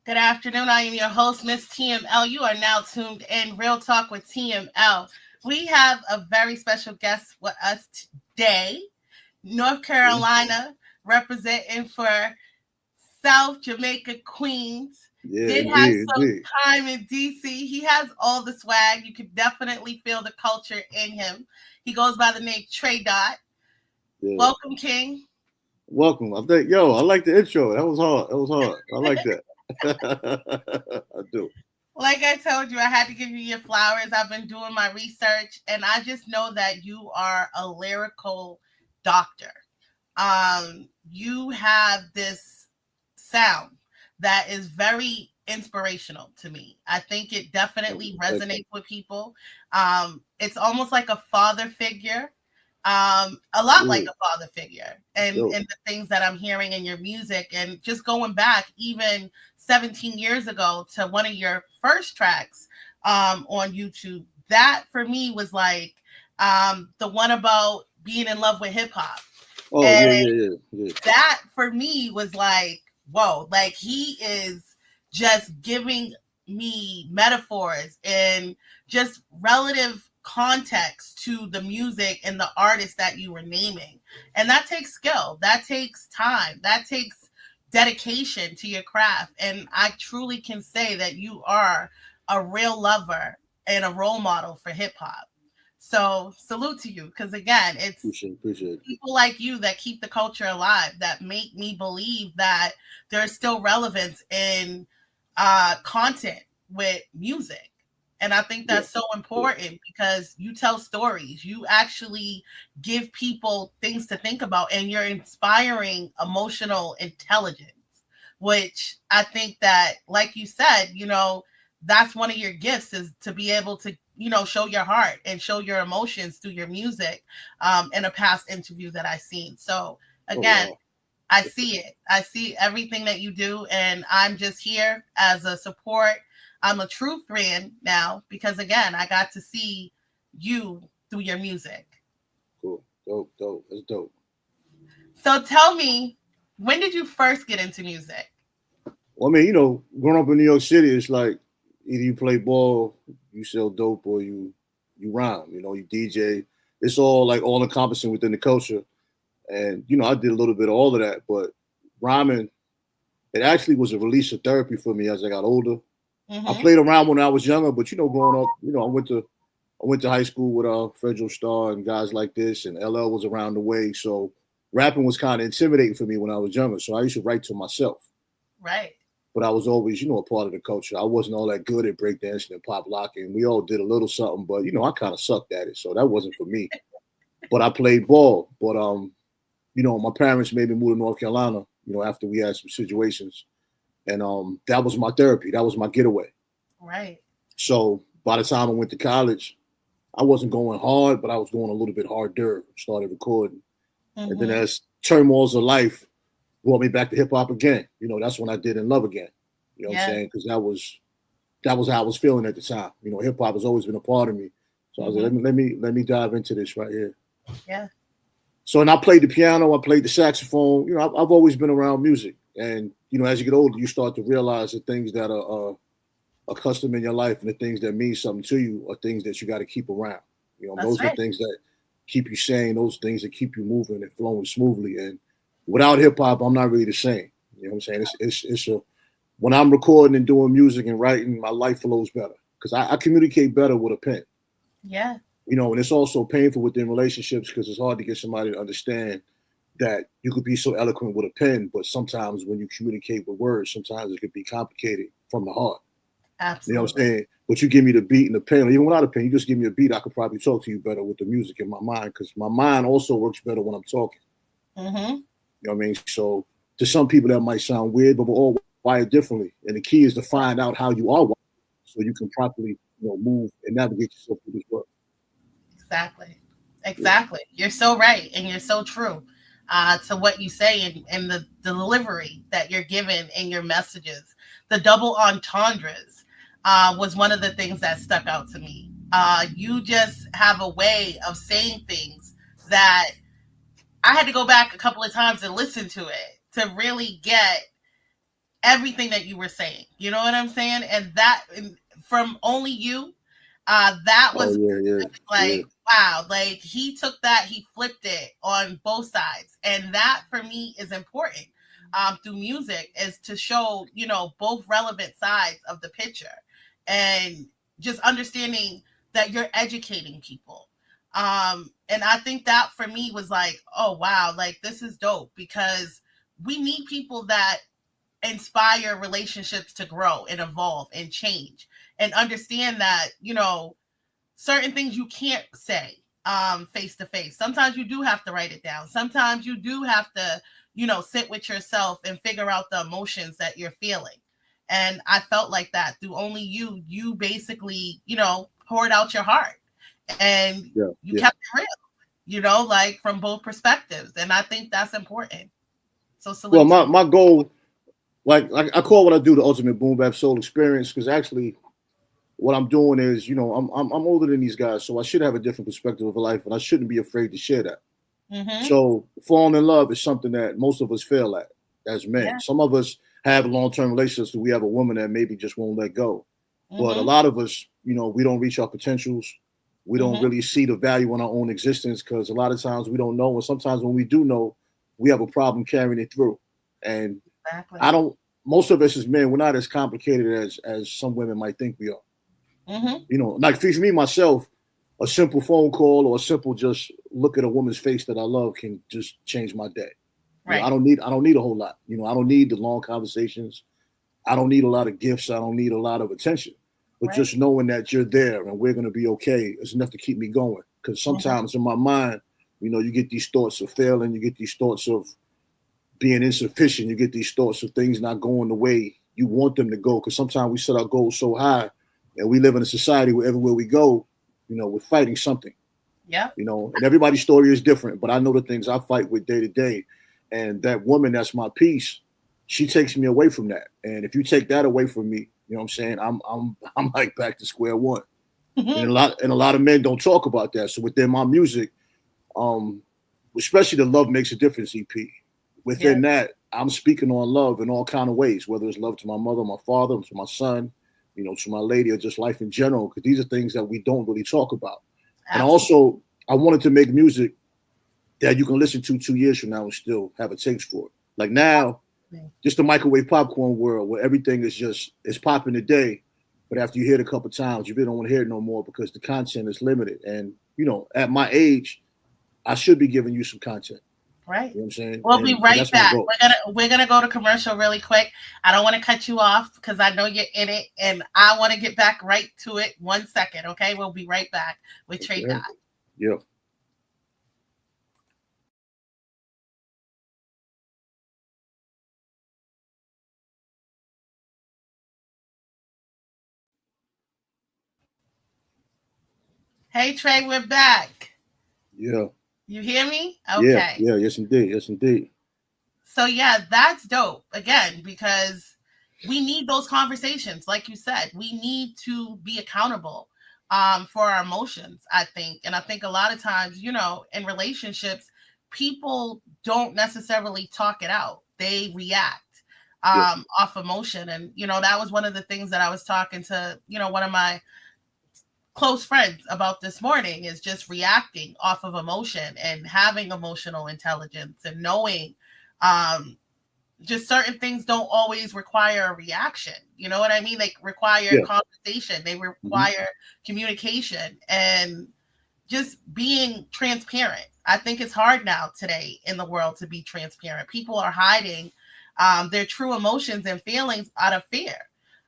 Good afternoon. I am your host, Miss TML. You are now tuned in Real Talk with TML. We have a very special guest with us today, North Carolina, representing for South Jamaica Queens. Yeah, Did have indeed, some indeed. time in DC. He has all the swag. You can definitely feel the culture in him. He goes by the name Tre-Dot. Yeah. Welcome, King. Welcome. I like the intro. That was hard. That was hard. I like that. I do. Like I told you, I had to give you your flowers. I've been doing my research, and I just know that you are a lyrical doctor. You have this sound that is very inspirational to me. I think it definitely Thank you. resonates with people. It's almost like a father figure, a lot like Yeah, a father figure, and dope. the things that I'm hearing in your music, and just going back even 17 years ago to one of your first tracks on YouTube. That for me was like the one about being in love with hip hop, Oh, and yeah, yeah, yeah, yeah. that for me was like, whoa, like he is just giving me metaphors and just relative context to the music and the artist that you were naming. And that takes skill, that takes time, that takes dedication to your craft. And I truly can say that you are a real lover and a role model for hip hop. So salute to you, because again, it's Appreciate it. people like you that keep the culture alive, that make me believe that there's still relevance in content with music. And I think Yeah, that's so yeah, important because you tell stories, you actually give people things to think about, and you're inspiring emotional intelligence, which I think that, like you said, that's one of your gifts, is to be able to, show your heart and show your emotions through your music, in a past interview that I seen. So Oh, again, wow. I see it. I see everything that you do, and I'm just here as a support. I'm a true fan now because again, I got to see you through your music. Cool. Dope. That's dope. So tell me, when did you first get into music? Well, I mean, growing up in New York City, it's like either you play ball, you sell dope, or you rhyme. You DJ. It's all like all encompassing within the culture. And I did a little bit of all of that, but rhyming, it actually was a release of therapy for me as I got older. I Mm-hmm. played around when I was younger, but growing up, I went to high school with Federal Star and guys like this, and LL was around the way. So rapping was kind of intimidating for me when I was younger. So I used to write to myself, Right. but I was always, a part of the culture. I wasn't all that good at breakdancing and pop locking. We all did a little something, but I kind of sucked at it, so that wasn't for me. But I played ball. But my parents made me move to North Carolina. After we had some situations, and that was my therapy. That was my getaway. Right. So by the time I went to college, I wasn't going hard, but I was going a little bit harder. Started recording, and then Mm-hmm. as turmoils of life brought me back to hip hop again. That's when I did In Love Again. You know what I'm Yeah. saying? Because that was how I was feeling at the time. Hip hop has always been a part of me. So I was like, Mm-hmm. let me dive into this right here. Yeah. So and I played the piano, I played the saxophone. I've always been around music, and as you get older, you start to realize the things that are custom in your life and the things that mean something to you are things that you got to keep around. That's Those are the right. things that keep you sane. Those things that keep you moving and flowing smoothly. And without hip hop, I'm not really the same. You know what I'm saying? It's a when I'm recording and doing music and writing, my life flows better because I communicate better with a pen. Yeah. And it's also painful within relationships because it's hard to get somebody to understand that you could be so eloquent with a pen, but sometimes when you communicate with words, sometimes it could be complicated from the heart. You know what I'm Absolutely. saying? But you give me the beat and the pen, or even without a pen, you just give me a beat, I could probably talk to you better with the music in my mind because my mind also works better when I'm talking. Mm-hmm. You know what I mean? So to some people that might sound weird, but we're all wired differently. And the key is to find out how you are wired so you can properly, move and navigate yourself through this world. Exactly. Yeah. Exactly. You're so right, and you're so true to what you say, and the delivery that you're given in your messages. The double entendres was one of the things that stuck out to me. You just have a way of saying things that I had to go back a couple of times and listen to it to really get everything that you were saying. You know what I'm saying? And that from only you, that Oh was yeah, yeah, yeah. like, wow, like he took that, he flipped it on both sides. And that for me is important, through music, is to show, both relevant sides of the picture, and just understanding that you're educating people. And I think that for me was like, oh wow, like this is dope, because we need people that inspire relationships to grow and evolve and change, and understand that, certain things you can't say face to face. Sometimes you do have to write it down. Sometimes you do have to, sit with yourself and figure out the emotions that you're feeling. And I felt like that through only you basically, poured out your heart, and Yeah, you yeah. kept it real, like from both perspectives. And I think that's important. So Well, salute to my you. my goal, like I call what I do the ultimate boom bap soul experience, because actually what I'm doing is, I'm older than these guys, so I should have a different perspective of life, and I shouldn't be afraid to share that. Mm-hmm. So falling in love is something that most of us fail at as men. Yeah. Some of us have long-term relationships. We have a woman that maybe just won't let go. But a Mm-hmm. lot of us, we don't reach our potentials. We don't Mm-hmm. really see the value in our own existence, because a lot of times we don't know. And sometimes when we do know, we have a problem carrying it through. And Exactly. I don't, most of us as men, we're not as complicated as some women might think we are. Mm-hmm. Like for me, myself, a simple phone call or a simple just look at a woman's face that I love can just change my day. Right. I don't need a whole lot. I don't need the long conversations. I don't need a lot of gifts. I don't need a lot of attention. But Right. just knowing that you're there and we're gonna be okay is enough to keep me going. Because Mm-hmm. sometimes in my mind, you get these thoughts of failing, you get these thoughts of being insufficient, you get these thoughts of things not going the way you want them to go. Because sometimes we set our goals so high, and we live in a society where everywhere we go, we're fighting something. Yep. And everybody's story is different, but I know the things I fight with day to day. And that woman that's my peace, she takes me away from that. And if you take that away from me, you know what I'm saying? I'm like back to square one. And Mm-hmm. a lot of men don't talk about that. So within my music, um, especially the love makes a difference EP. Yeah. Within that, I'm speaking on love in all kind of ways, whether it's love to my mother, my father, to my son, to my lady, or just life in general, because these are things that we don't really talk about. And Absolutely. also, I wanted to make music that you can listen to 2 years from now and still have a taste for it. Like now, just the microwave popcorn world where everything is just it's popping today, but after you hear it a couple times, you really don't want to hear it no more because the content is limited. And at my age, I should be giving you some content. Right. You know what I'm saying? We'll be And right that's my back. goal. We're gonna go to commercial really quick. I don't want to cut you off because I know you're in it, and I want to get back right to it. 1 second, okay? We'll be right back with Tre-Dot. Okay. Yeah. Hey Trey, we're back. Yeah. You hear me? Yeah. Okay. Yeah. Yes, indeed. Yes, indeed. So yeah, that's dope. Again, because we need those conversations, like you said. We need to be accountable for our emotions, I think. And I think a lot of times, in relationships, people don't necessarily talk it out. They react Yeah. off emotion. And, that was one of the things that I was talking to, one of my close friends about this morning, is just reacting off of emotion and having emotional intelligence and knowing um, just certain things don't always require a reaction. You know what I mean? They require Yeah. conversation, they Hmm. require communication, and just being transparent. I think it's hard now today in the world to be transparent. People are hiding their true emotions and feelings out of fear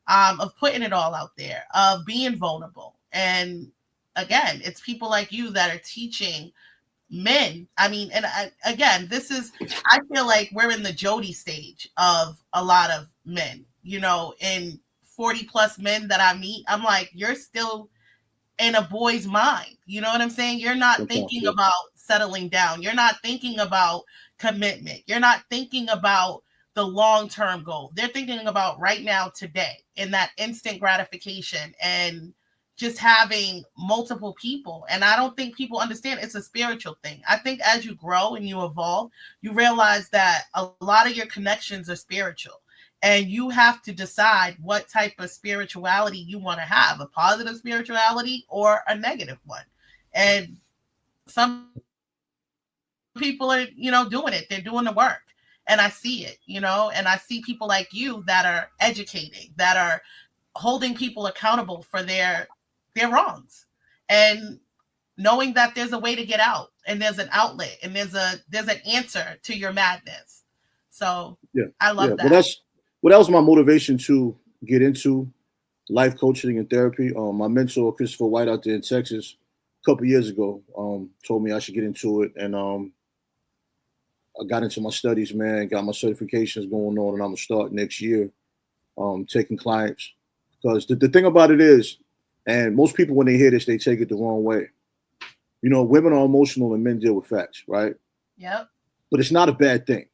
of putting it all out there, of being vulnerable. And again, it's people like you that are teaching men. I mean, and again, I feel like we're in the Jody stage of a lot of men, in 40 plus men that I meet. I'm like, you're still in a boy's mind. You know what I'm saying? You're not Sometimes. thinking Yeah. about settling down. You're not thinking about commitment. You're not thinking about the long term goal. They're thinking about right now, today, in that instant gratification and just having multiple people. And I don't think people understand it's a spiritual thing. I think as you grow and you evolve, you realize that a lot of your connections are spiritual. And you have to decide what type of spirituality you want to have, a positive spirituality or a negative one. And some people are, doing it. They're doing the work. And I see it, and I see people like you that are educating, that are holding people accountable for their wrongs, and knowing that there's a way to get out, and there's an outlet, and there's an answer to your madness. So I love that. Well, that was my motivation to get into life coaching and therapy. My mentor, Christopher White, out there in Texas, a couple years ago, told me I should get into it, and I got into my studies, man, got my certifications going on, and I'm gonna start next year taking clients. Because the thing about it is, and most people when they hear this, they take it the wrong way. Women are emotional and men deal with facts, right? Yep. But it's not a bad thing.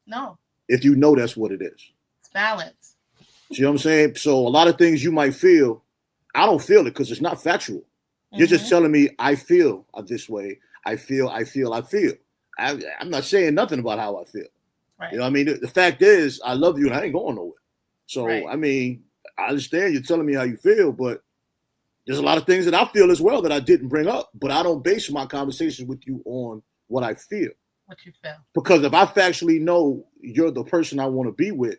No. If you know that's what it is. It's balance. See what I'm saying? So a lot of things you might feel, I don't feel it because it's not factual. Mm-hmm. You're just telling me I feel this way. I feel. I'm not saying nothing about how I feel. Right. You know what I mean? The fact is, I love you and I ain't going nowhere. So, right. I mean, I understand you're telling me how you feel, but there's a lot of things that I feel as well that I didn't bring up, but I don't base my conversations with you on what I feel. What you feel. Because if I factually know you're the person I want to be with,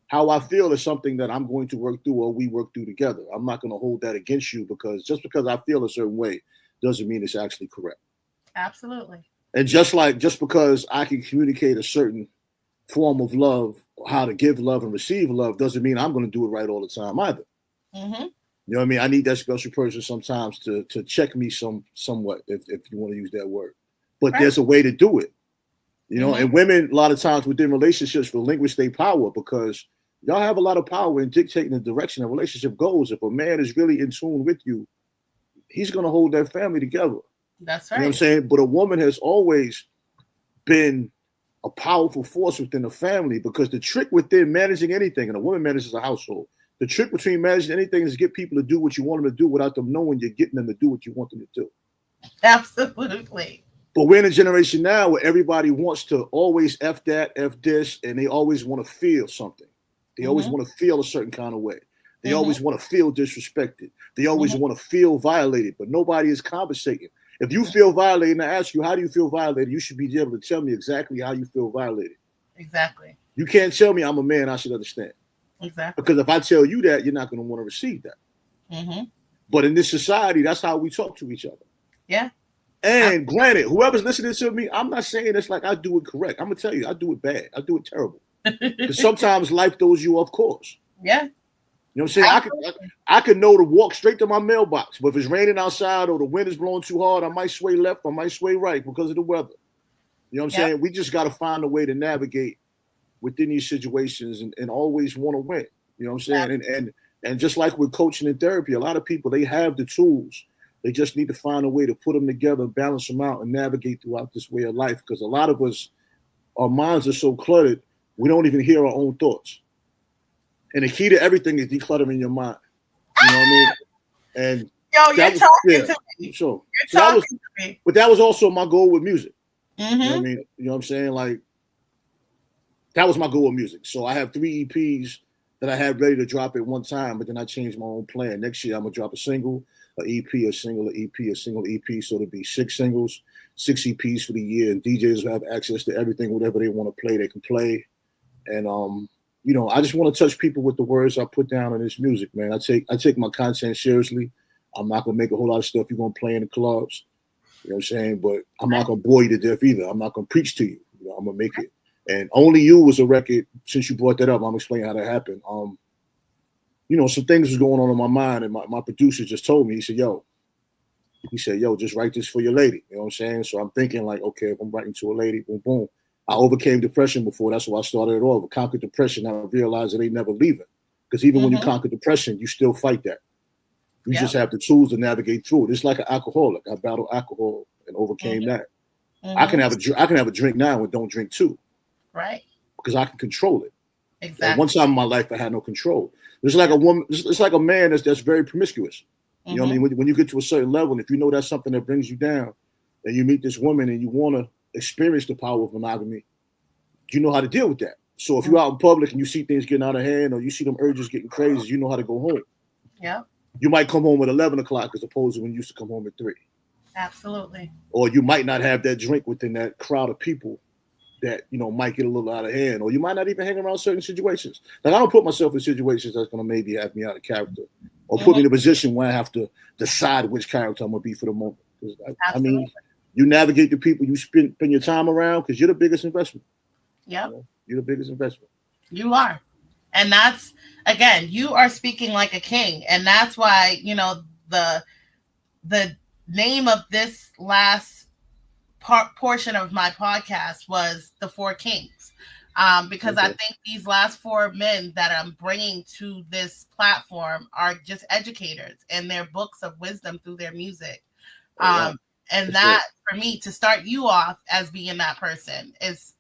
how I feel is something that I'm going to work through or we work through together. I'm not going to hold that against you because just because I feel a certain way doesn't mean it's actually correct. Absolutely. And just because I can communicate a certain form of love, how to give love and receive love, doesn't mean I'm going to do it right all the time either. Mm-hmm. You know what I mean? I need that special person sometimes to check me somewhat, if you want to use that word. But right. There's a way to do it. Mm-hmm. And women, a lot of times within relationships, relinquish their power because y'all have a lot of power in dictating the direction a relationship goes. If a man is really in tune with you, he's going to hold that family together. That's right. You know what I'm saying? But a woman has always been a powerful force within the family because the trick within managing anything, and a woman manages a household, the trick between managing anything is to get people to do what you want them to do without them knowing you're getting them to do what you want them to do. Absolutely. But we're in a generation now where everybody wants to always F that, F this, and they always want to feel something. They always want to feel a certain kind of way. They always want to feel disrespected. They always want to feel violated, but nobody is compensating. If you feel violated and I ask you, how do you feel violated? You should be able to tell me exactly how you feel violated. Exactly. You can't tell me I'm a man, I should understand. Exactly. Because if I tell you that, you're not going to want to receive that. Mm-hmm. But in this society, that's how we talk to each other. Yeah. And granted, whoever's listening to me, I'm not saying it's like I do it correct. I'm going to tell you, I do it bad. I do it terrible. Because sometimes life throws you off course. Yeah. You know what I'm saying? I could know to walk straight to my mailbox, but if it's raining outside or the wind is blowing too hard, I might sway left, I might sway right because of the weather. You know what I'm saying? We just got to find a way to navigate within these situations and always want to win. You know what I'm saying? And just like with coaching and therapy, a lot of people, they have the tools. They just need to find a way to put them together, balance them out, and navigate throughout this way of life. Because a lot of us, our minds are so cluttered, we don't even hear our own thoughts. And the key to everything is decluttering your mind. You know what I mean? And you're talking to me. Sure. You're talking to me. But that was also my goal with music. Mm-hmm. You know what I mean? You know what I'm saying? Like, that was my goal with music. So I have 3 EPs that I had ready to drop at one time, but then I changed my own plan. Next year, I'm going to drop a single, an EP, a single, an EP, a single EP. So it'll be 6 singles, 6 EPs for the year. And DJs will have access to everything, whatever they want to play, they can play. And, you know, I just want to touch people with the words I put down in this music, man. I take my content seriously. I'm not going to make a whole lot of stuff you're going to play in the clubs. You know what I'm saying? But I'm not going to bore you to death either. I'm not going to preach to you. You know, I'm going to make it. And Only You was a record. Since you brought that up, I'm explaining how that happened. You know, some things was going on in my mind, and my producer just told me, he said, yo, just write this for your lady. You know what I'm saying? So I'm thinking like, okay, if I'm writing to a lady, boom, boom. I overcame depression before. That's why I started it all. I conquered depression. I realized it ain't never leaving. Because even when you conquer depression, you still fight that. You just have the tools to navigate through it. It's like an alcoholic. I battled alcohol and overcame that. I can have a drink now and don't drink too. Right. Because I can control it. Exactly. And one time in my life, I had no control. It's like a woman. It's like a man that's very promiscuous. You know what I mean? When you get to a certain level, and if you know that's something that brings you down, and you meet this woman and you want to experience the power of monogamy, you know how to deal with that. So if you're out in public and you see things getting out of hand or you see them urges getting crazy, you know how to go home. Yeah. You might come home at 11 o'clock as opposed to when you used to come home at 3. Absolutely. Or you might not have that drink within that crowd of people that, you know, might get a little out of hand. Or you might not even hang around certain situations. Like, I don't put myself in situations that's going to maybe have me out of character or put me in a position where I have to decide which character I'm going to be for the moment. I mean, you navigate the people you spend your time around because you're the biggest investment. Yeah. You know? You're the biggest investment. You are. And that's, again, you are speaking like a king. And that's why, you know, the name of this last portion of my podcast was The Four Kings. Because I think these last 4 men that I'm bringing to this platform are just educators and their books of wisdom through their music. And that's that, for me, to start you off as being that person is,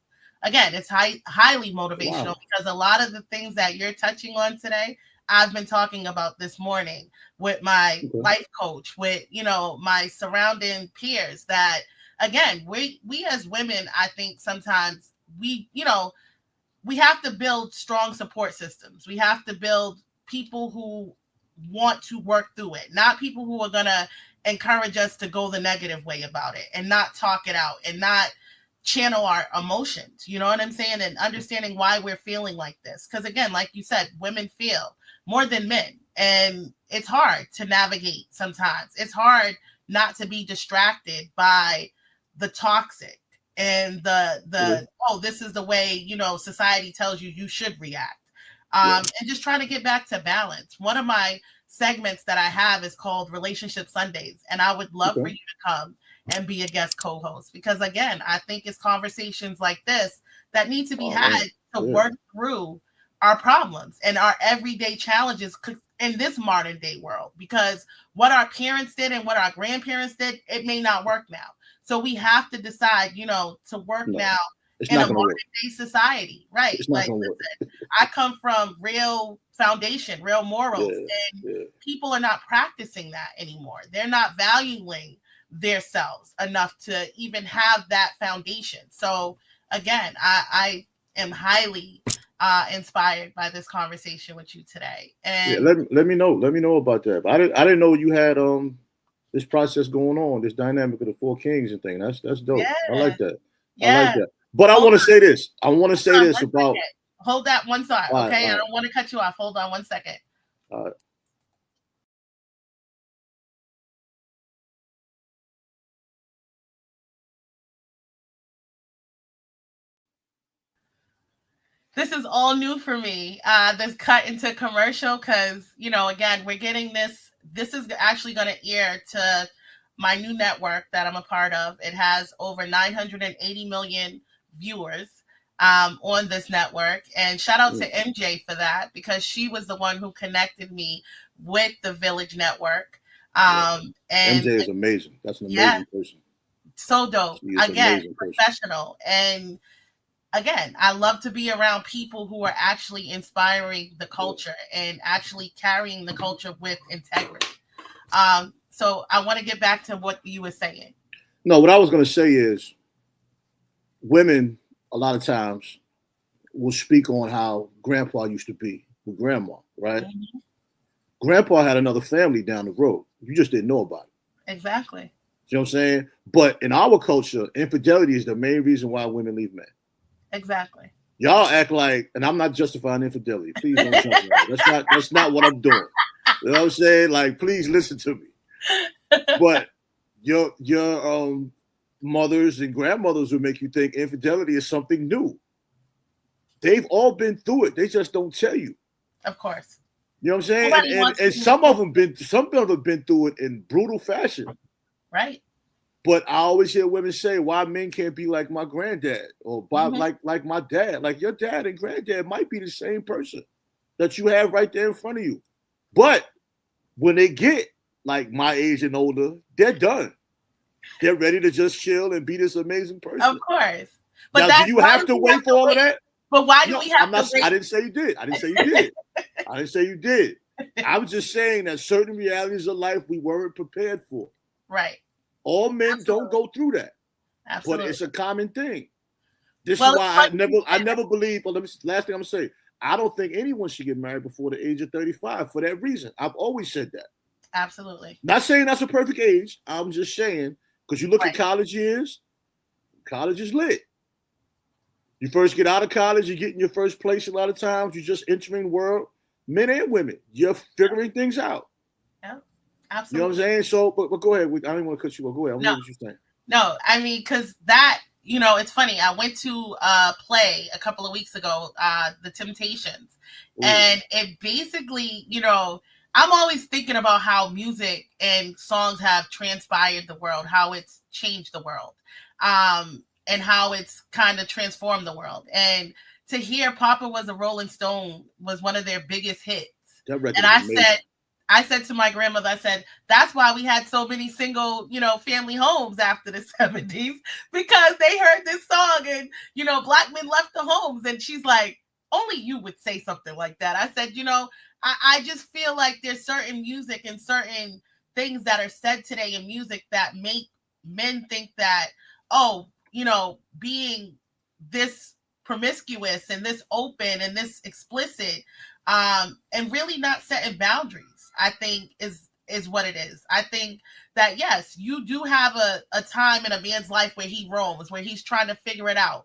again, it's highly motivational because a lot of the things that you're touching on today, I've been talking about this morning with my life coach, with, you know, my surrounding peers that, again, we as women, I think sometimes we, you know, we have to build strong support systems. We have to build people who want to work through it, not people who are going to encourage us to go the negative way about it and not talk it out and not channel our emotions, you know what I'm saying? And understanding why we're feeling like this. Because again, like you said, women feel more than men. And it's hard to navigate sometimes. It's hard not to be distracted by the toxic and the oh, this is the way, you know, society tells you you should react. And just trying to get back to balance. One of my segments that I have is called Relationship Sundays. And I would love for you to come and be a guest co-host, because again, I think it's conversations like this that need to be had to work through our problems and our everyday challenges in this modern day world, because what our parents did and what our grandparents did, it may not work now. So we have to decide, you know, to work now in a modern day society, right? Like, listen, I come from real foundation, real morals, and people are not practicing that anymore. They're not valuing themselves enough to even have that foundation. So again, I am highly inspired by this conversation with you today. And let me know about that. But I didn't know you had this process going on, this dynamic of the 4 kings and thing. That's dope. I like that. I like that. But I want to say this. Hold that one thought, okay? I don't want to cut you off. Hold on 1 second. All right. This is all new for me. This cut into commercial because, you know, again, we're getting this. This is actually going to air to my new network that I'm a part of. It has over 980 million viewers on this network. And shout out to MJ for that, because she was the one who connected me with the Village Network. And MJ is amazing. That's an amazing person. So dope. Again, professional. And again, I love to be around people who are actually inspiring the culture and actually carrying the culture with integrity. So I want to get back to what you were saying. No, what I was going to say is women, a lot of times, will speak on how grandpa used to be with grandma, right? Mm-hmm. Grandpa had another family down the road. You just didn't know about it. Exactly. You know what I'm saying? But in our culture, infidelity is the main reason why women leave men. Exactly. Y'all act like, and I'm not justifying infidelity. Please don't jump me. That's not what I'm doing. You know what I'm saying? Like, please listen to me. But your mothers and grandmothers will make you think infidelity is something new. They've all been through it. They just don't tell you. Of course. You know what I'm saying? And some of them been through it in brutal fashion. Right. But I always hear women say, why men can't be like my granddad or like my dad. Like, your dad and granddad might be the same person that you have right there in front of you. But when they get like my age and older, they're done. They're ready to just chill and be this amazing person. Of course. But now, do you have to wait for all of that? But why do we have to wait? I didn't say you did. I didn't say you did. I was just saying that certain realities of life we weren't prepared for. Right. All men don't go through that. Absolutely. But it's a common thing. This Well, is it's why funny. I never believe. Well, last thing I'm gonna say, I don't think anyone should get married before the age of 35 for that reason. I've always said that. Absolutely. Not saying that's a perfect age. I'm just saying because you look at Right. college years, college is lit. You first get out of college, you get in your first place. A lot of times, you're just entering the world, men and women. You're figuring things out. Yeah. You know Absolutely. what I'm saying? So, but go ahead. I don't want to cut you off. Go ahead. I'm No. hearing what you're saying. No, I mean, because that, you know, it's funny. I went to a play a couple of weeks ago, The Temptations, Ooh. and it basically, you know, I'm always thinking about how music and songs have transpired the world, how it's changed the world, and how it's kind of transformed the world. And to hear Papa Was a Rolling Stone was one of their biggest hits. That record And is amazing. I said to my grandmother, I said, that's why we had so many single, you know, family homes after the 70s, because they heard this song and, you know, black men left the homes. And she's like, only you would say something like that. I said, you know, I just feel like there's certain music and certain things that are said today in music that make men think that, oh, you know, being this promiscuous and this open and this explicit, and really not setting boundaries, I think is what it is. I think that yes, you do have a time in a man's life where he roams, where he's trying to figure it out.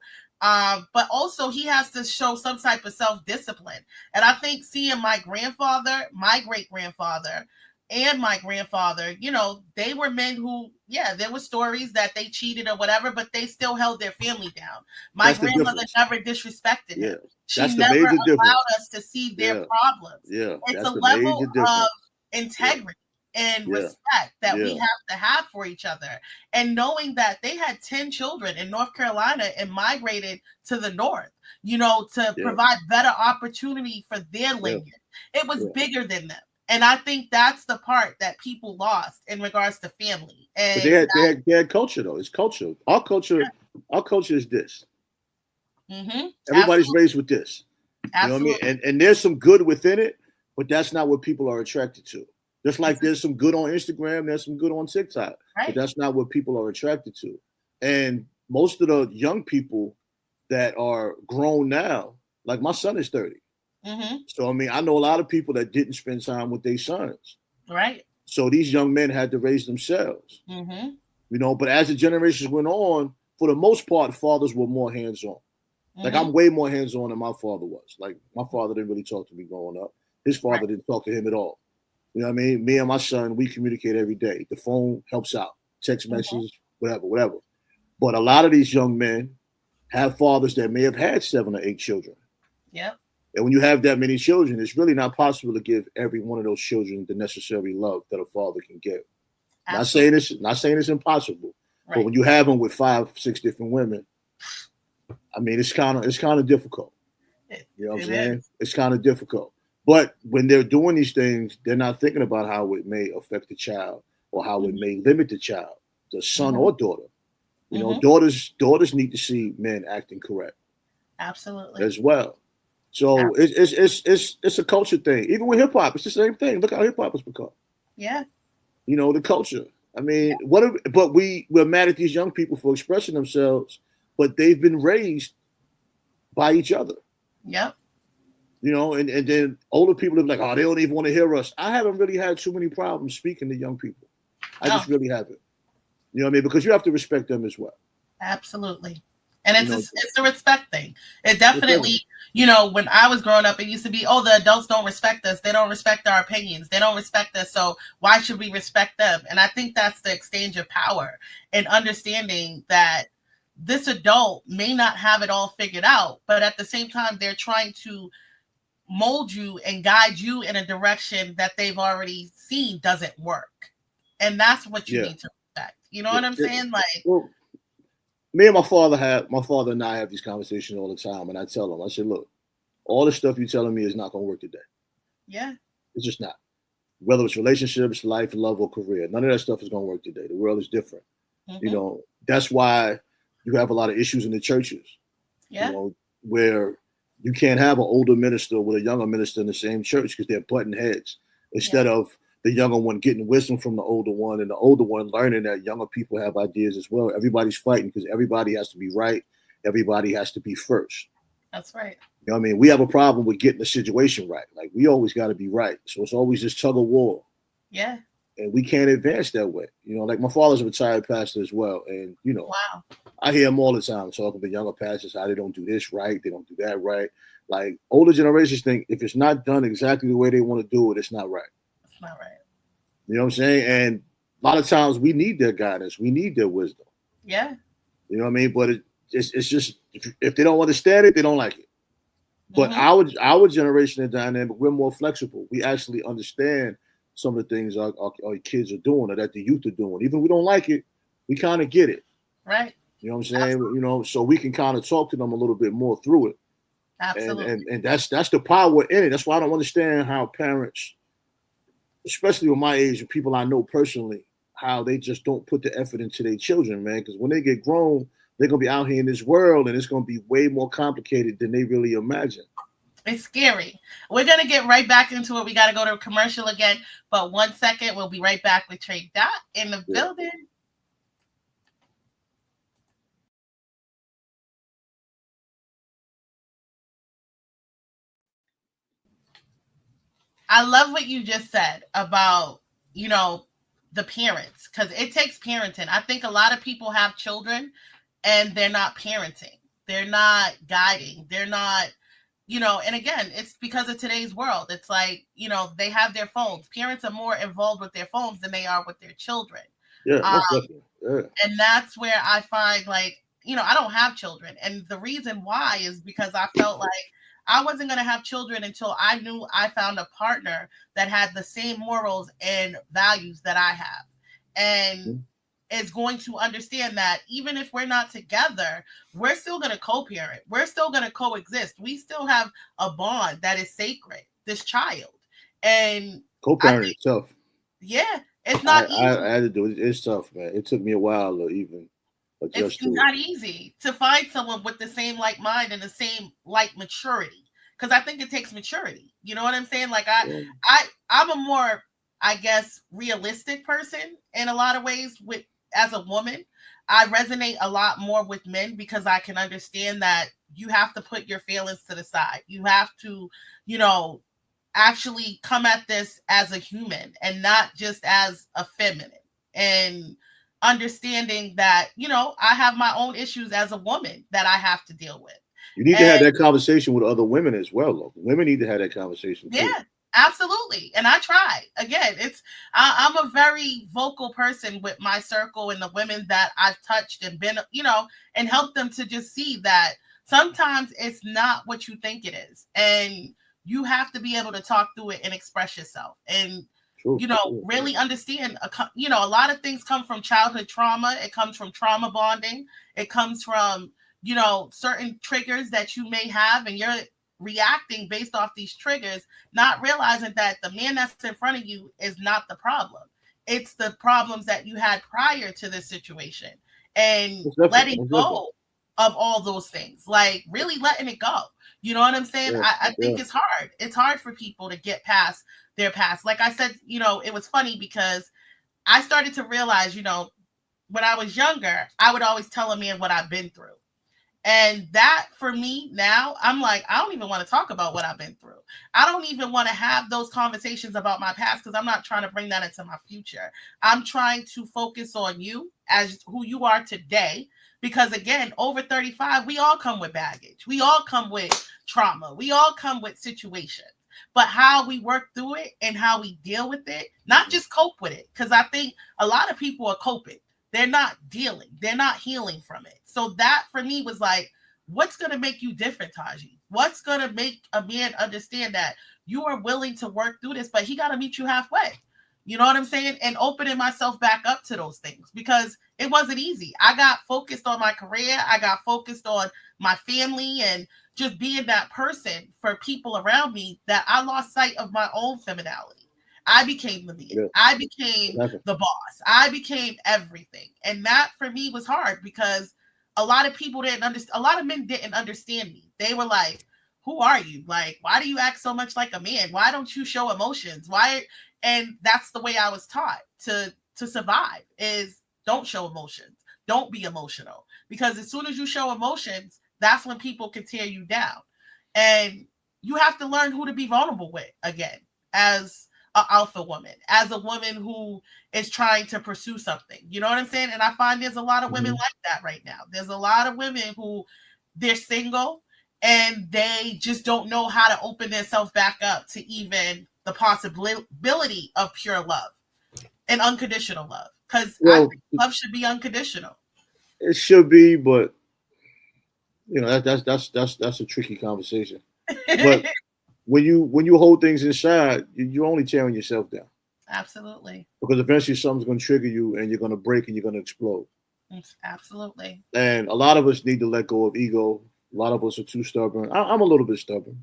But also he has to show some type of self-discipline. And I think seeing my grandfather, my great-grandfather, and my grandfather, you know, they were men who, yeah, there were stories that they cheated or whatever, but they still held their family down. My That's the grandmother difference. never disrespected him. Yeah, She that's the never major allowed difference. us to see their Yeah. problems. Yeah, It's that's a the level major of difference. integrity and Yeah. respect that we Yeah. have to have for each other. And knowing that they had 10 children in North Carolina and migrated to the North, you know, to Yeah. provide better opportunity for their lineage. It was bigger than them. And I think that's the part that people lost in regards to family. And But they had culture though. It's culture. Our culture is this. Everybody's raised with this. Absolutely. You know what I mean? And there's some good within it, but that's not what people are attracted to. Just like there's some good on Instagram, there's some good on TikTok, but that's not what people are attracted to. And most of the young people that are grown now, like my son is 30. So, I mean, I know a lot of people that didn't spend time with their sons. Right. So these young men had to raise themselves. You know, but as the generations went on, for the most part, fathers were more hands-on. Like I'm way more hands-on than my father was. Like my father didn't really talk to me growing up. His father didn't talk to him at all. You know what I mean? Me and my son, we communicate every day. The phone helps out, text messages, whatever. But a lot of these young men have fathers that may have had 7 or 8 children. Yep. And when you have that many children, it's really not possible to give every one of those children the necessary love that a father can give. Not saying it's impossible, but when you have them with 5, 6 different women, I mean, it's kind of difficult. You know what I'm saying? It's kind of difficult. But when they're doing these things, they're not thinking about how it may affect the child or how it may limit the child, the son or daughter. You know, daughters need to see men acting correct. Absolutely. As well. So it's a culture thing. Even with hip hop, it's the same thing. Look how hip hop has become. Yeah. You know, the culture. I mean, but we're mad at these young people for expressing themselves, but they've been raised by each other. Yep. You know, and then older people are like, oh, they don't even want to hear us. I haven't really had too many problems speaking to young people. I just really haven't. You know what I mean? Because you have to respect them as well. Absolutely. And it's a respect thing. It definitely, you know, when I was growing up, it used to be, oh, the adults don't respect us. They don't respect our opinions. They don't respect us. So why should we respect them? And I think that's the exchange of power and understanding that this adult may not have it all figured out, but at the same time, they're trying to mold you and guide you in a direction that they've already seen doesn't work. And that's what you need to respect. You know what I'm saying? Like, well, me and my father and I have these conversations all the time, and I tell him, I said, look, all the stuff you're telling me is not going to work today. Yeah. It's just not. Whether it's relationships, life, love, or career, none of that stuff is going to work today. The world is different. You know, that's why you have a lot of issues in the churches. Yeah. You know, where you can't have an older minister with a younger minister in the same church because they're butting heads instead of the younger one getting wisdom from the older one and the older one learning that younger people have ideas as well. Everybody's fighting because everybody has to be right everybody has to be first. That's right. You know what I mean? We have a problem with getting the situation right. Like we always got to be right. So it's always this tug of war. Yeah. And we can't advance that way. You know, like my father's a retired pastor as well. And, you know, Wow. I hear him all the time talking to younger pastors how they don't do this right. They don't do that right. Like older generations think if it's not done exactly the way they want to do it, it's not right. It's not right. You know what I'm saying? And a lot of times we need their guidance. We need their wisdom. Yeah. You know what I mean? But it's just, if they don't understand it, they don't like it. But our generation and dynamic, we're more flexible. We actually understand some of the things our kids are doing or that the youth are doing. Even if we don't like it, we kind of get it. Right. You know what I'm saying? Absolutely. You know, so we can kind of talk to them a little bit more through it. Absolutely. And that's the power in it. That's why I don't understand how parents, especially with my age and people I know personally, how they just don't put the effort into their children, man. Because when they get grown, they're gonna be out here in this world, and it's gonna be way more complicated than they really imagine. It's scary. We're gonna get right back into it. We got to go to a commercial again, but 1 second, we'll be right back with Tre-Dot in the building. I love what you just said about, you know, the parents, because it takes parenting. I think a lot of people have children and they're not parenting. They're not guiding. They're not, you know, and again, it's because of today's world. It's like, you know, they have their phones. Parents are more involved with their phones than they are with their children. Yeah, most definitely. Yeah. And that's where I find, like, you know, I don't have children. And the reason why is because I felt like I wasn't going to have children until I knew I found a partner that had the same morals and values that I have. And is going to understand that even if we're not together, we're still going to co-parent. We're still going to coexist. We still have a bond that is sacred, this child. And co-parenting is tough. Yeah, it's not easy. I had to do it. It's tough, man. It took me a while to even adjust to it. It's not easy to find someone with the same like mind and the same like maturity. Because I think it takes maturity. You know what I'm saying? Like I'm a more, I guess, realistic person in a lot of ways with as a woman. I resonate a lot more with men because I can understand that you have to put your feelings to the side. You have to, you know, actually come at this as a human and not just as a feminine. And understanding that, you know, I have my own issues as a woman that I have to deal with. You need to have that conversation with other women as well, though. Women need to have that conversation too. Yeah, absolutely. And I try. Again, I'm a very vocal person with my circle and the women that I've touched and been, you know, and help them to just see that sometimes it's not what you think it is. And you have to be able to talk through it and express yourself. And you know, really understand, you know, a lot of things come from childhood trauma. It comes from trauma bonding. It comes from, you know, certain triggers that you may have, and you're reacting based off these triggers, not realizing that the man that's in front of you is not the problem. It's the problems that you had prior to this situation, and letting go of all those things, like really letting it go. You know what I'm saying? I think it's hard. It's hard for people to get past their past. Like I said, you know, it was funny because I started to realize, you know, when I was younger, I would always tell a man what I've been through. And that for me now, I'm like, I don't even want to talk about what I've been through. I don't even want to have those conversations about my past because I'm not trying to bring that into my future. I'm trying to focus on you as who you are today. Because again, over 35, we all come with baggage. We all come with trauma. We all come with situations. But how we work through it and how we deal with it, not just cope with it. Because I think a lot of people are coping. They're not dealing. They're not healing from it. So that for me was like, what's going to make you different, Taji? What's going to make a man understand that you are willing to work through this, but he got to meet you halfway? You know what I'm saying? And opening myself back up to those things because it wasn't easy. I got focused on my career. I got focused on my family and just being that person for people around me that I lost sight of my own femininity. I became the leader. I became the boss. I became everything. And that for me was hard because a lot of people didn't understand. A lot of men didn't understand me. They were like, who are you? Like, why do you act so much like a man? Why don't you show emotions? Why? And that's the way I was taught to survive is don't show emotions. don't be emotional, because as soon as you show emotions, that's when people can tear you down. And you have to learn who to be vulnerable with again, as an alpha woman, as a woman who is trying to pursue something. You know what I'm saying? And I find there's a lot of women like that right now. There's a lot of women who they're single and they just don't know how to open themselves back up to even the possibility of pure love and unconditional love. Because I think love should be unconditional. It should be, but you know that's a tricky conversation. But when you hold things inside, you're only tearing yourself down. Absolutely. Because eventually something's going to trigger you, and you're going to break, and you're going to explode. Absolutely. And a lot of us need to let go of ego. A lot of us are too stubborn. I'm a little bit stubborn,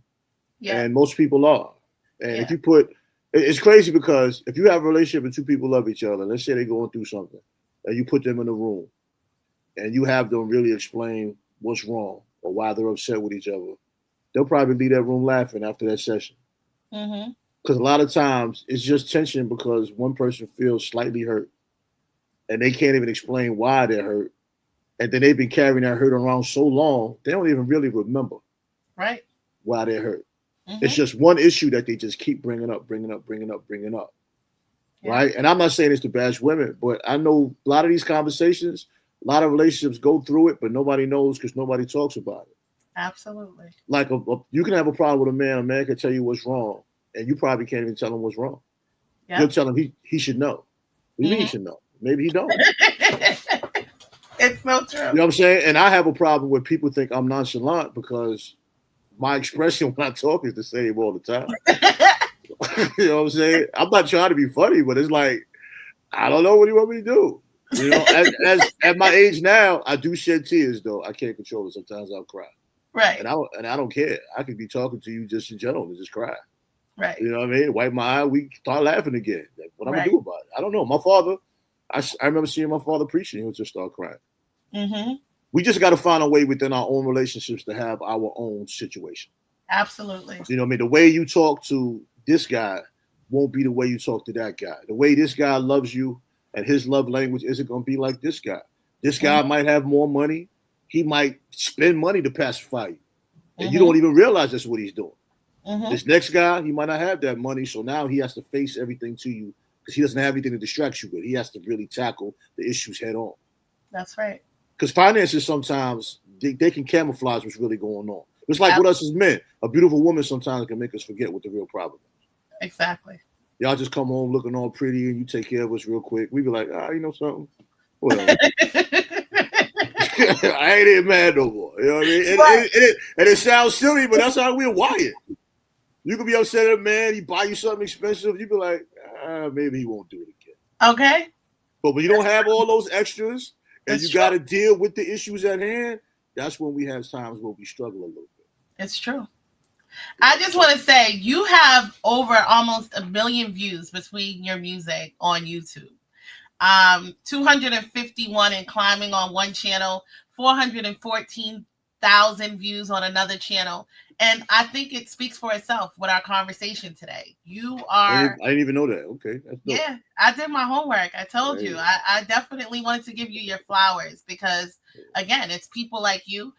and most people are. And if you put, it's crazy because if you have a relationship and two people love each other, let's say they're going through something, and you put them in a room, and you have them really explain what's wrong or why they're upset with each other, they'll probably leave that room laughing after that session. Because a lot of times it's just tension because one person feels slightly hurt, and they can't even explain why they're hurt. And then they've been carrying that hurt around so long, they don't even really remember why they're hurt. It's just one issue that they just keep bringing up. Right? And I'm not saying it's to bash women, but I know a lot of these conversations, a lot of relationships go through it, but nobody knows because nobody talks about it. Absolutely. Like you can have a problem with a man can tell you what's wrong, and you probably can't even tell him what's wrong. You'll tell him he should know. What do you mean he should know? Maybe he don't. It's so true. You know what I'm saying? And I have a problem where people think I'm nonchalant because my expression when I talk is the same all the time. You know what I'm saying? I'm not trying to be funny, but it's like, I don't know what you want me to do. You know, as at my age now, I do shed tears though. I can't control it. Sometimes I'll cry. Right. And I don't care. I could be talking to you just in general and just cry. Right. You know what I mean? Wipe my eye, we start laughing again. Like, what I'm gonna do about it? I don't know. My father, I remember seeing my father preaching. He would just start crying. We just got to find a way within our own relationships to have our own situation. Absolutely. You know what I mean? The way you talk to this guy won't be the way you talk to that guy. The way this guy loves you and his love language isn't going to be like this guy. This guy might have more money. He might spend money to pacify you. And you don't even realize that's what he's doing. This next guy, he might not have that money. So now he has to face everything to you because he doesn't have anything to distract you with. He has to really tackle the issues head on. That's right. Because finances sometimes, they can camouflage what's really going on. It's like with us as men. A beautiful woman sometimes can make us forget what the real problem is. Exactly. Y'all just come home looking all pretty and you take care of us real quick. We be like, you know something? Whatever. I ain't even mad no more. You know what I mean? And it sounds silly, but that's how we're wired. You could be upset at a man, he buy you something expensive, you be like, maybe he won't do it again. Okay. But when you don't have all those extras and you got to deal with the issues at hand, that's when we have times where we struggle a little bit. It's true. I just want to say you have over almost 1 million views between your music on YouTube. 251 and climbing on one channel, 414,000 views on another channel. And I think it speaks for itself with our conversation today. You are... I didn't even know that. Okay. Yeah, I did my homework. I told you. I definitely wanted to give you your flowers because, again, it's people like you.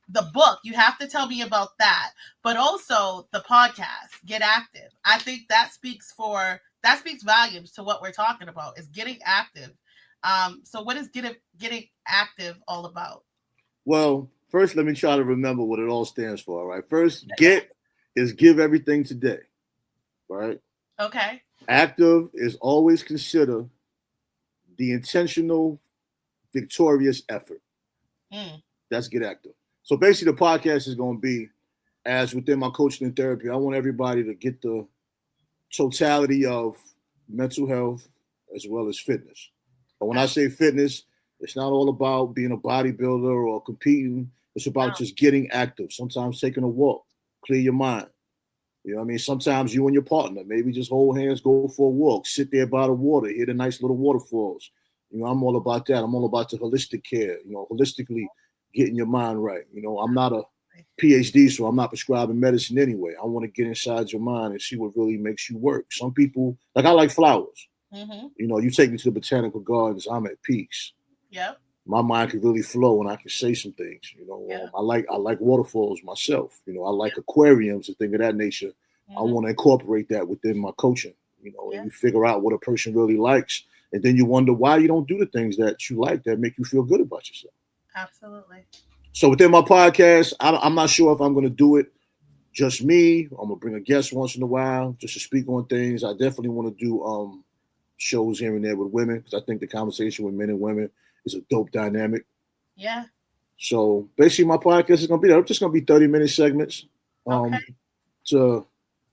The book, you have to tell me about that. But also the podcast, Get Active. I think that speaks volumes to what we're talking about, is getting active. So what is getting active all about? Well, first, let me try to remember what it all stands for. All right. First, get is give everything today. Right. Okay. Active is always consider the intentional, victorious effort. That's get active. So basically, the podcast is going to be, as within my coaching and therapy, I want everybody to get the totality of mental health as well as fitness. But when I say fitness, it's not all about being a bodybuilder or competing. It's about just getting active. Sometimes taking a walk, clear your mind. You know what I mean? Sometimes you and your partner, maybe just hold hands, go for a walk, sit there by the water, hear the nice little waterfalls. You know, I'm all about that. I'm all about the holistic care, holistically getting your mind right. I'm not a PhD, so I'm not prescribing medicine anyway. I want to get inside your mind and see what really makes you work. Some people, like I like flowers. Mm-hmm. You know, you take me to the botanical gardens, I'm at peace. Yep. My mind can really flow and I can say some things. You know, Yep. I like waterfalls myself. You know, I like aquariums and things of that nature. I Mm-hmm. want to incorporate that within my coaching. You know, and Yeah. you figure out what a person really likes, and then you wonder why you don't do the things that you like that make you feel good about yourself. Absolutely. So within my podcast, I'm not sure if I'm going to do it just me. I'm gonna bring a guest once in a while just to speak on things. I definitely want to do shows here and there with women because I think the conversation with men and women is a dope dynamic. Yeah. So basically, my podcast is gonna be just gonna be 30-minute segments Okay. to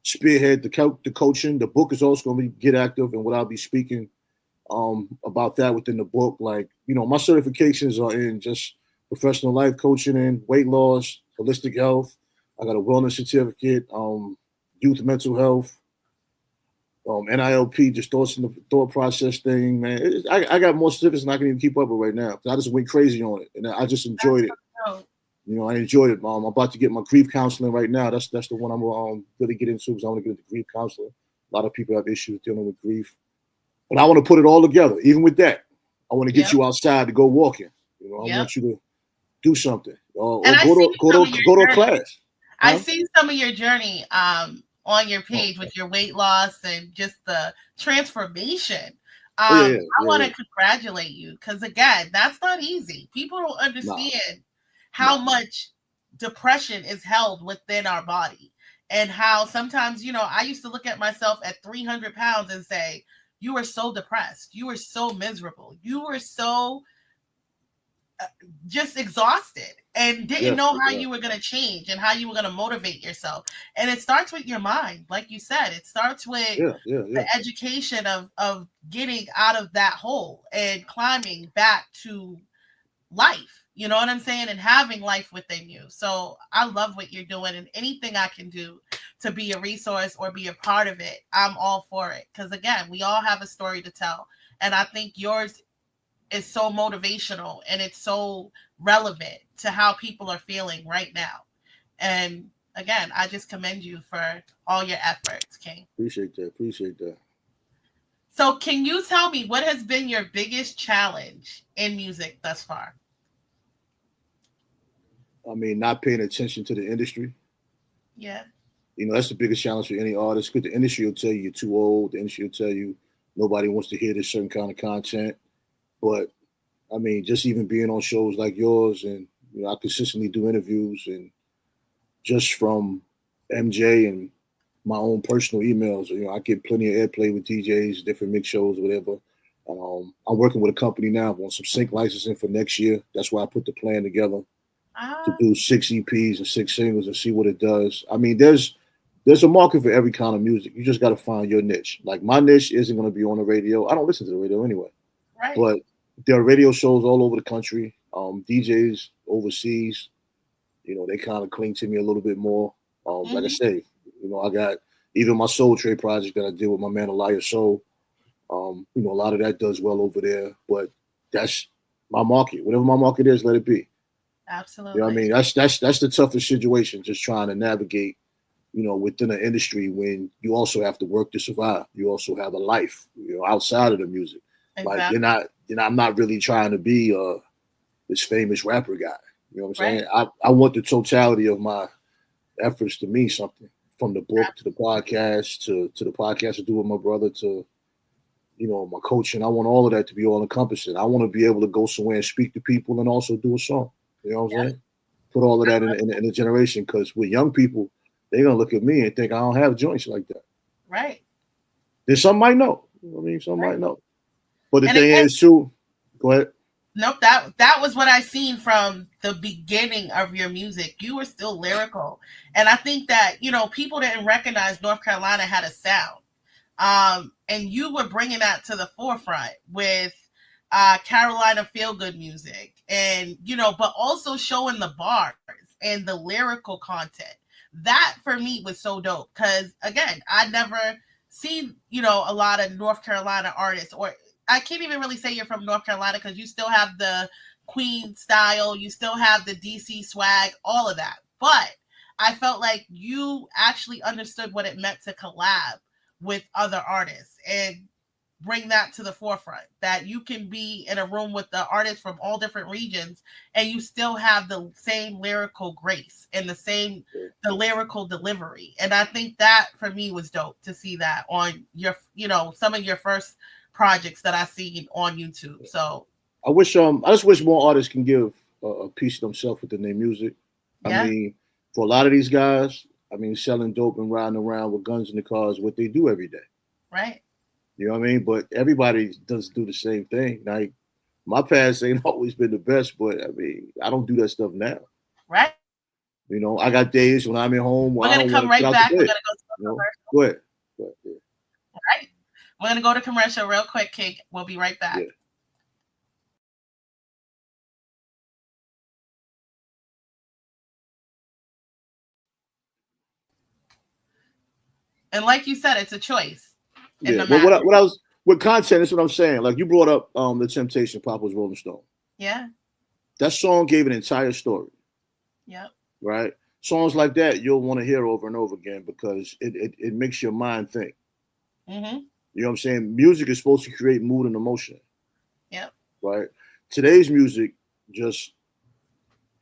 spearhead the coaching. The book is also gonna be Get Active, and what I'll be speaking about that within the book. Like, you know, my certifications are in just professional life coaching and weight loss, holistic health. I got a wellness certificate, youth mental health, NILP, just thoughts in the thought process thing, man. I got more certificates than I can even keep up with right now. I just went crazy on it, and I just enjoyed it. Oh, You know, I enjoyed it. I'm about to get my grief counseling right now. That's the one I'm really get into because I want to get into grief counseling. A lot of people have issues dealing with grief, but I want to put it all together. Even with that, I want to get yep. you outside to go walking. You know, I Yep. want you to do something, And or go to some of your go to a journey. class, I huh? see some of your journey on your Oh, page with your weight loss and just the transformation. oh yeah, yeah, I yeah, want yeah. to congratulate you because again, that's not easy. People don't Nah, understand how nah. much depression is held within our body and how sometimes, I used to look at myself at 300 pounds and say, you are so depressed. You are so miserable. You were so just exhausted and didn't Yeah, know how yeah, you were going to change and how you were going to motivate yourself. And it starts with your mind. Like you said, it starts with yeah, yeah, yeah. the education of getting out of that hole and climbing back to life. You know what I'm saying? And having life within you. So I love what you're doing, and anything I can do to be a resource or be a part of it, I'm all for it. Because again, we all have a story to tell. And I think yours is so motivational and it's so relevant to how people are feeling right now. And again, I just commend you for all your efforts, King. Appreciate that. Appreciate that. So, can you tell me what has been your biggest challenge in music thus far? I mean, not paying attention to the industry. Yeah. You know, that's the biggest challenge for any artist because the industry will tell you you're too old. The industry will tell you nobody wants to hear this certain kind of content. But I mean, just even being on shows like yours, and you know, I consistently do interviews, and just from MJ and my own personal emails, you know, I get plenty of airplay with DJs, different mix shows, whatever. I'm working with a company now on some sync licensing for next year. That's why I put the plan together to Ah, do 6 EPs and 6 singles and see what it does. I mean, there's a market for every kind of music. You just got to find your niche. Like my niche isn't going to be on the radio. I don't listen to the radio anyway, right. but there are radio shows all over the country. DJs overseas, you know, they kind of cling to me a little bit more. Like I Mm-hmm. say, you know, I got even my Soul Trade project that I did with my man Elias Soul. You know, a lot of that does well over there, but that's my market. Whatever my market is, let it be. You know what I Absolutely. mean? That's the toughest situation, just trying to navigate, you know, within an industry when you also have to work to survive. You also have a life, you know, outside of the music. Like Exactly. I'm not really trying to be this famous rapper guy. You know what I'm Right. saying? I want the totality of my efforts to mean something. From the book to the podcast to the podcast I do with my brother to, you know, my coaching. I want all of that to be all encompassing. I want to be able to go somewhere and speak to people and also do a song. You know what I'm Yeah. saying? Put all of that in a generation because with young people, they're gonna look at me and think I don't have joints like that. Right. Then some might know. I mean, some Right. might know. But the And thing again, is, too. Go ahead. nope, that was what I seen from the beginning of your music. You were still lyrical. And I think that, people didn't recognize North Carolina had a sound. And you were bringing that to the forefront with Carolina feel good music, and but also showing the bars and the lyrical content. That for me was so dope because again, I never seen a lot of North Carolina artists, or I can't even really say you're from North Carolina because you still have the Queen style, you still have the DC swag, all of that. But I felt like you actually understood what it meant to collab with other artists. And bring that to the forefront, that you can be in a room with the artists from all different regions and you still have the same lyrical grace and the lyrical delivery. And I think that for me was dope to see that on your, some of your first projects that I seen on YouTube. So I just wish more artists can give a piece of themselves within their music. yeah. I mean, for a lot of these guys, I mean, selling dope and riding around with guns in the cars, what they do every day. Right. You know what I mean? But everybody does do the same thing. Like, my past ain't always been the best, but I mean, I don't do that stuff now. Right. You know, I got days when I'm at home where We're I going to don't want come to get right out back. the We're bed. going to go to You know? commercial. Go ahead. Yeah. Right. We're going to go to commercial real quick, Cake. We'll be right back. Yeah. And like you said, it's a choice. Yeah. But what I was with content is what I'm saying. Like, you brought up the Temptation, Papa's Rolling Stone. Yeah. That song gave an entire story. Yep. Right? Songs like that you'll want to hear over and over again because it makes your mind think. Mm-hmm. You know what I'm saying? Music is supposed to create mood and emotion. Yep. Right? Today's music just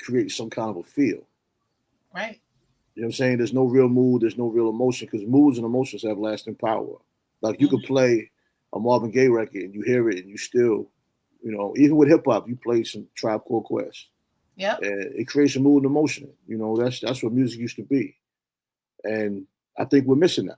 creates some kind of a feel. Right. You know what I'm saying? There's no real mood, there's no real emotion because moods and emotions have lasting power. Like, you could play a Marvin Gaye record and you hear it and you still, even with hip hop, you play some Tribe Called Quest. Yep. And it creates a mood and emotion. That's what music used to be. And I think we're missing that.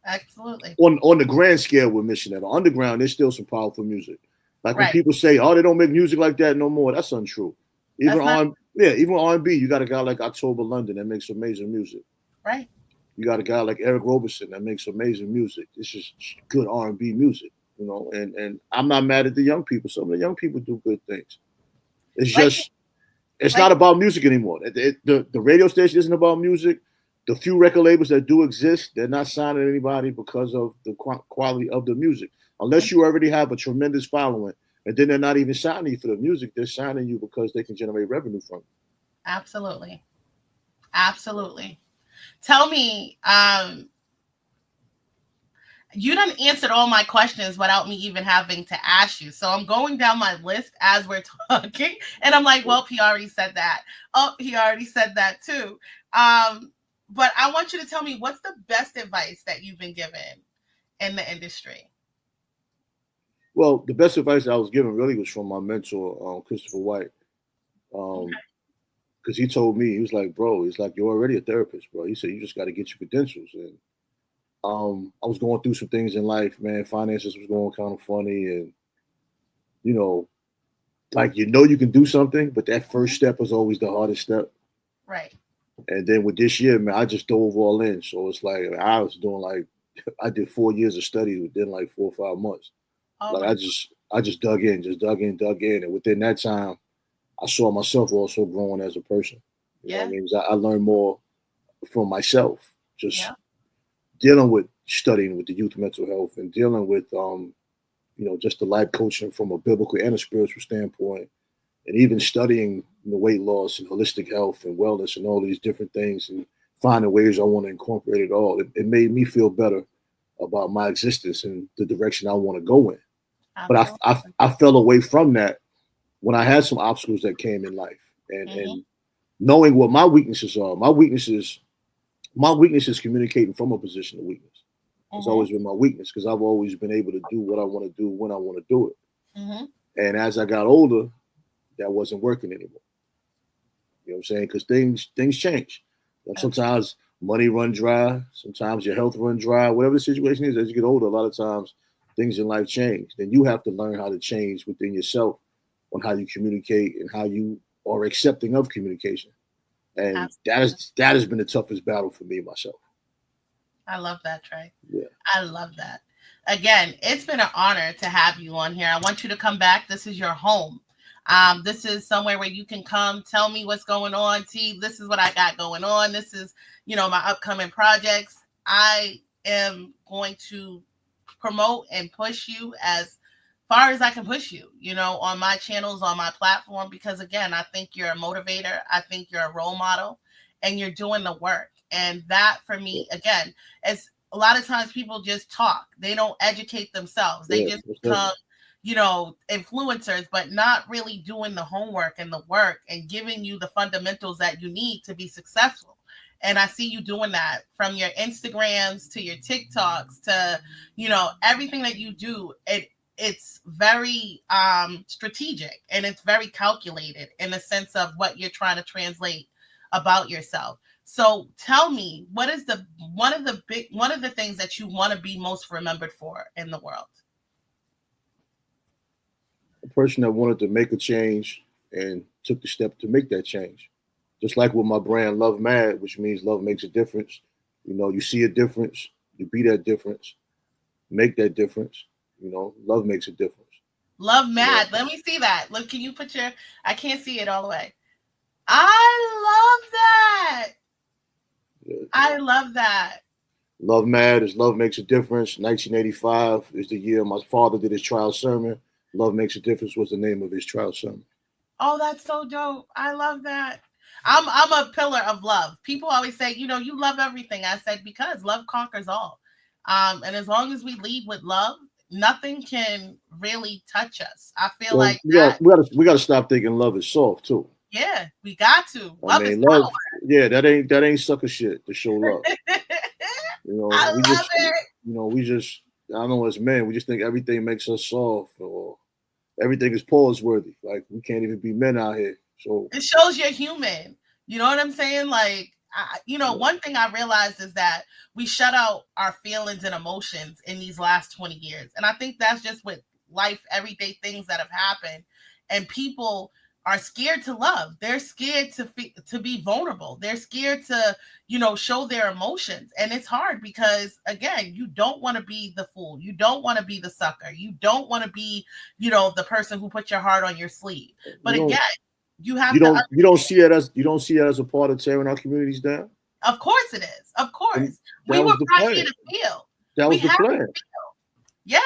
Absolutely. On the grand scale, we're missing that. On underground, there's still some powerful music. Like, when Right. people say, "Oh, they don't make music like that no more," that's untrue. Even R&B, you got a guy like October London that makes amazing music. Right. You got a guy like Eric Roberson that makes amazing music. This is good R&B music, And I'm not mad at the young people. Some of the young people do good things. It's just it's not about music anymore. The radio station isn't about music. The few record labels that do exist, they're not signing anybody because of the quality of the music. Unless you already have a tremendous following, and then they're not even signing you for the music. They're signing you because they can generate revenue from it. Absolutely. Absolutely. Tell me, you done answered all my questions without me even having to ask you. So I'm going down my list as we're talking, and I'm like, well, he already said that. Oh, he already said that too. But I want you to tell me, what's the best advice that you've been given in the industry? Well, the best advice I was given really was from my mentor, Christopher White. Because he told me, he was like, bro, he's like, you're already a therapist, bro. He said, you just got to get your credentials. And I was going through some things in life, man. Finances was going kind of funny. And, like, you can do something, but that first step is always the hardest step. Right. And then with this year, man, I just dove all in. So it's like I was doing I did 4 years of study within like 4 or 5 months. Oh, like I just dug in. And within that time, I saw myself also growing as a person. You know what I mean? I learned more from myself, just dealing with studying with the youth mental health and dealing with, just the life coaching from a biblical and a spiritual standpoint, and even studying weight loss and holistic health and wellness and all these different things and finding ways I want to incorporate it all. It made me feel better about my existence and the direction I want to go in. Absolutely. But I fell away from that when I had some obstacles that came in life, and knowing what my weaknesses are. My weakness is communicating from a position of weakness. It's always been my weakness because I've always been able to do what I want to do when I want to do it. And as I got older, that wasn't working anymore. You know what I'm saying? Because things change. Sometimes money run dry. Sometimes your health run dry. Whatever the situation is, as you get older, a lot of times things in life change. Then you have to learn how to change within yourself on how you communicate and how you are accepting of communication. And that has been the toughest battle for me myself. I love that, Tre. Yeah. I love that. Again, it's been an honor to have you on here. I want you to come back. This is your home. This is somewhere where you can come, tell me what's going on. See, this is what I got going on. This is, my upcoming projects. I am going to promote and push you as far as I can push you, on my channels, on my platform, because again, I think you're a motivator. I think you're a role model and you're doing the work. And that for me, again, as a lot of times people just talk. They don't educate themselves. They just become, influencers, but not really doing the homework and the work and giving you the fundamentals that you need to be successful. And I see you doing that from your Instagrams to your TikToks to, everything that you do. It's very strategic, and it's very calculated in the sense of what you're trying to translate about yourself. So tell me, what is one of the things that you want to be most remembered for in the world? A person that wanted to make a change and took the step to make that change. Just like with my brand, Love Mad, which means love makes a difference. You see a difference, you be that difference, make that difference. Love makes a difference. Love Mad. Let me see that. Look, can you put I can't see it all the way. I love that. Yeah. I love that. Love Mad is Love Makes a Difference. 1985 is the year my father did his trial sermon. Love Makes a Difference was the name of his trial sermon. Oh, that's so dope. I love that. I'm a pillar of love. People always say, you love everything. I said, because love conquers all. And as long as we lead with love, nothing can really touch us. I feel like we got to stop thinking love is soft too. Yeah, we got to. Love is love. Power. Yeah, that ain't sucker shit to show love. I love it. I know as men, we just think everything makes us soft or everything is pause worthy. Like we can't even be men out here. So it shows you're human. You know what I'm saying? Like, one thing I realized is that we shut out our feelings and emotions in these last 20 years. And I think that's just with life, everyday things that have happened. And people are scared to love. They're scared to be vulnerable. They're scared to, show their emotions. And it's hard because, again, you don't want to be the fool. You don't want to be the sucker. You don't want to be, the person who put your heart on your sleeve. But again, you don't see it as a part of tearing our communities down. Of course it is. Of course. We were brought here to feel. That was the plan. Yeah.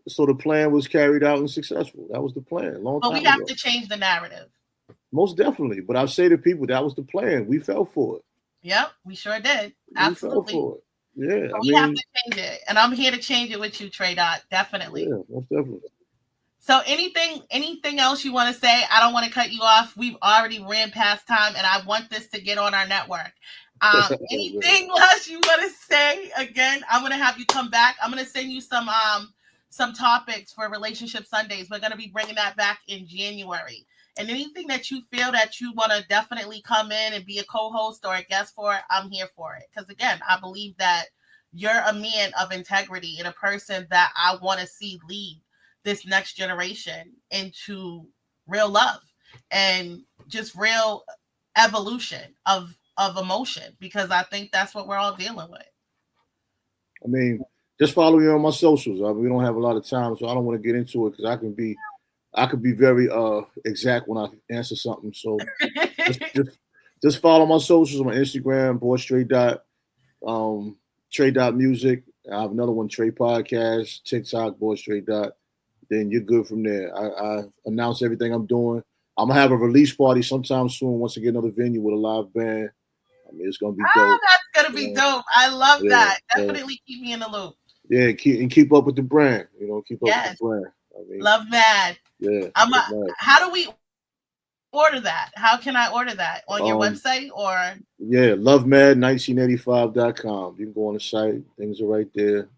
So the plan was carried out and successful. That was the plan. But we have to change the narrative. Most definitely. But I say to people, that was the plan. We fell for it. Yep, we sure did. Absolutely. We fell for it. Yeah. So we have to change it. And I'm here to change it with you, Tre-Dot. Definitely. Yeah, most definitely. So anything else you want to say? I don't want to cut you off. We've already ran past time, and I want this to get on our network. Anything else you want to say? Again, I'm going to have you come back. I'm going to send you some topics for Relationship Sundays. We're going to be bringing that back in January. And anything that you feel that you want to definitely come in and be a co-host or a guest for, I'm here for it. Because again, I believe that you're a man of integrity and a person that I want to see lead this next generation into real love and just real evolution of emotion, because I think that's what we're all dealing with. I mean, just follow me on my socials. We don't have a lot of time, so I don't want to get into it because I could be very exact when I answer something. So just follow my socials on my Instagram, boy Tre-Dot, Tre-Dot Music. I have another one, Tre Podcast, TikTok, boy Tre-Dot. Then you're good from there. I announce everything I'm doing. I'm gonna have a release party sometime soon. Once I get another venue with a live band, I mean it's gonna be dope. That's gonna be dope. I love that. Definitely keep me in the loop. Yeah, keep up with the brand. Keep up with the brand. I mean, Love Mad. Yeah. How do we order that? How can I order that on your website or? Yeah, lovemad1985.com. You can go on the site. Things are right there.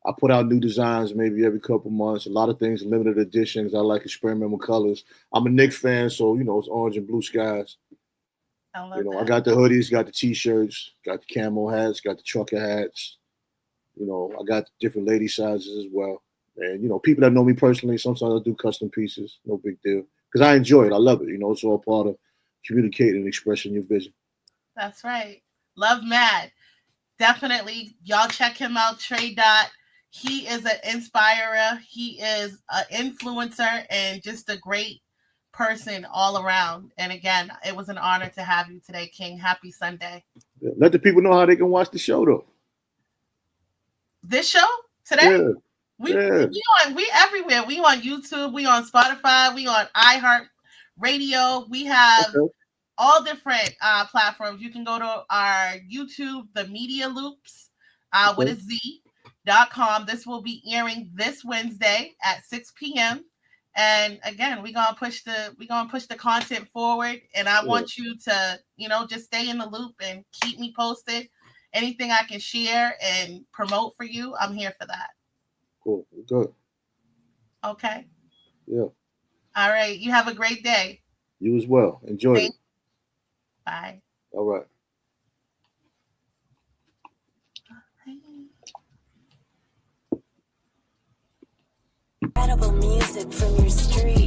I put out new designs maybe every couple months. A lot of things, limited editions. I like experimental colors. I'm a Knicks fan, so it's orange and blue skies. I love that. I got the hoodies, got the t-shirts, got the camo hats, got the trucker hats. I got different lady sizes as well. And people that know me personally, sometimes I do custom pieces. No big deal, because I enjoy it. I love it. It's all part of communicating and expressing your vision. That's right. Love Mad. Definitely, y'all check him out. Tre-Dot. He is an inspirer. He is an influencer and just a great person all around. And again, it was an honor to have you today, King. Happy Sunday. Let the people know how they can watch the show, though. This show today? Yeah. We everywhere. We on YouTube. We on Spotify. We on iHeart Radio. We have all different platforms. You can go to our YouTube, the Media Loops, with a Z.com. This will be airing this Wednesday at 6 p.m. And again, we're gonna push the content forward. And I want you to, just stay in the loop and keep me posted. Anything I can share and promote for you, I'm here for that. Cool. Good. Okay. Yeah. All right. You have a great day. You as well. Enjoy it. Bye. All right. Incredible music from your street.